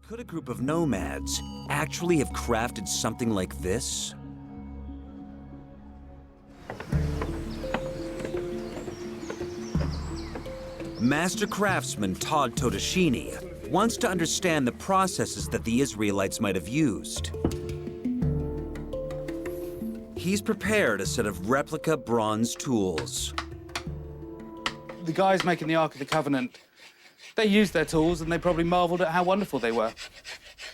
Could a group of nomads actually have crafted something like this? Master craftsman Todd Todashini wants to understand the processes that the Israelites might have used. He's prepared a set of replica bronze tools. The guys making the Ark of the Covenant, they used their tools and they probably marveled at how wonderful they were.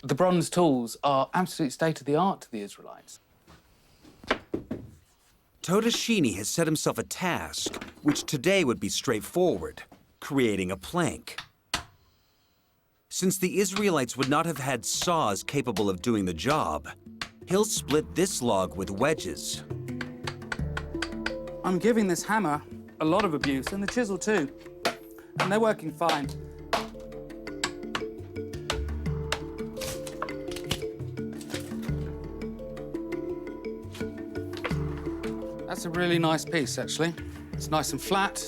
The bronze tools are absolute state-of-the-art to the Israelites. Todashini has set himself a task, which today would be straightforward, creating a plank. Since the Israelites would not have had saws capable of doing the job, he'll split this log with wedges. I'm giving this hammer a lot of abuse, and the chisel too, and they're working fine. That's a really nice piece, actually. It's nice and flat.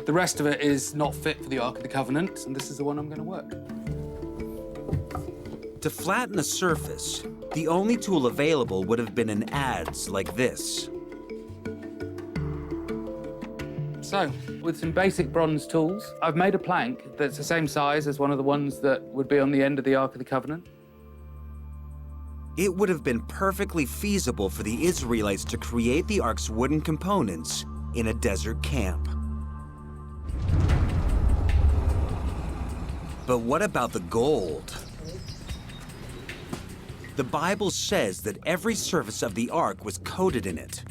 The rest of it is not fit for the Ark of the Covenant, and this is the one I'm going to work. To flatten a surface, the only tool available would have been an adze like this. So, with some basic bronze tools, I've made a plank that's the same size as one of the ones that would be on the end of the Ark of the Covenant. It would have been perfectly feasible for the Israelites to create the Ark's wooden components in a desert camp. But what about the gold? The Bible says that every surface of the Ark was coated in it.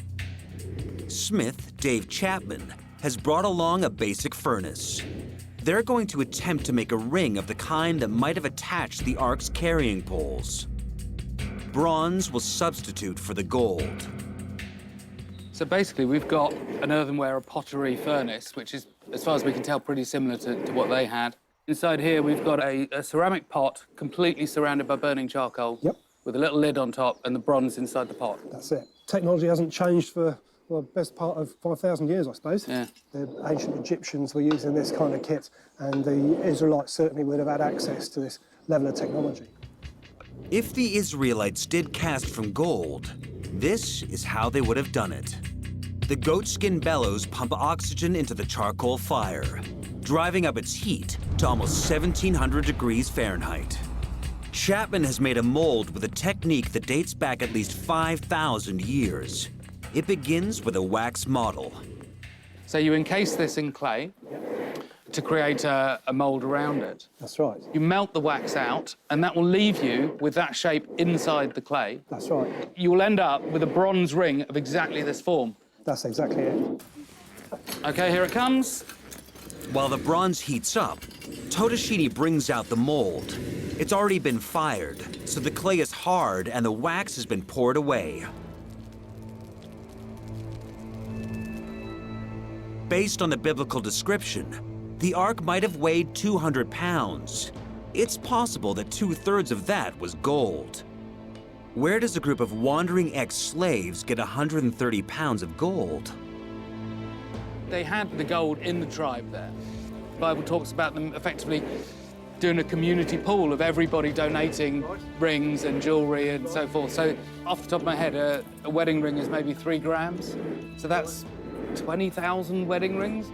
Smith, Dave Chapman, has brought along a basic furnace. They're going to attempt to make a ring of the kind that might have attached the Ark's carrying poles. Bronze will substitute for the gold. So basically, we've got an earthenware or pottery furnace, which is, as far as we can tell, pretty similar to what they had. Inside here, we've got a ceramic pot completely surrounded by burning charcoal. Yep. With a little lid on top and the bronze inside the pot. That's it. Technology hasn't changed for, well, the best part of 5,000 years, I suppose. Yeah. The ancient Egyptians were using this kind of kit, and the Israelites certainly would have had access to this level of technology. If the Israelites did cast from gold, this is how they would have done it. The goatskin bellows pump oxygen into the charcoal fire, driving up its heat to almost 1,700 degrees Fahrenheit. Chapman has made a mold with a technique that dates back at least 5,000 years. It begins with a wax model. So you encase this in clay to create a mold around it. That's right. You melt the wax out, and that will leave you with that shape inside the clay. That's right. You will end up with a bronze ring of exactly this form. That's exactly it. OK, here it comes. While the bronze heats up, Todashini brings out the mold. It's already been fired, so the clay is hard and the wax has been poured away. Based on the biblical description, the Ark might have weighed 200 pounds. It's possible that 2/3 of that was gold. Where does a group of wandering ex-slaves get 130 pounds of gold? They had the gold in the tribe there. The Bible talks about them effectively doing a community pool of everybody donating rings and jewellery and so forth. So off the top of my head, a wedding ring is maybe 3 grams. So that's 20,000 wedding rings.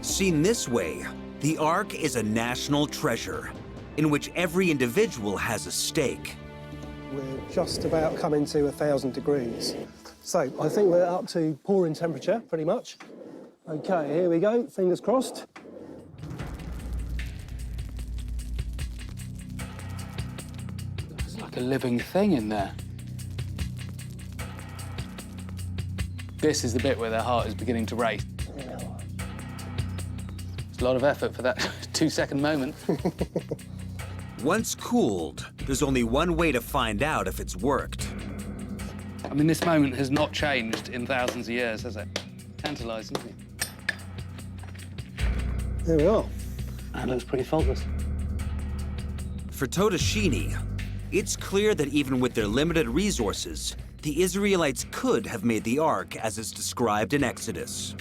Seen this way, the Ark is a national treasure in which every individual has a stake. We're just about coming to 1,000 degrees. So I think we're up to pouring temperature, pretty much. OK, here we go, fingers crossed. It's like a living thing in there. This is the bit where their heart is beginning to race. It's a lot of effort for that 2-second moment. Once cooled, there's only one way to find out if it's worked. I mean, this moment has not changed in thousands of years, has it? Tantalising, isn't it? There we are. That looks pretty faultless. For Todashini, it's clear that even with their limited resources, the Israelites could have made the Ark as is described in Exodus.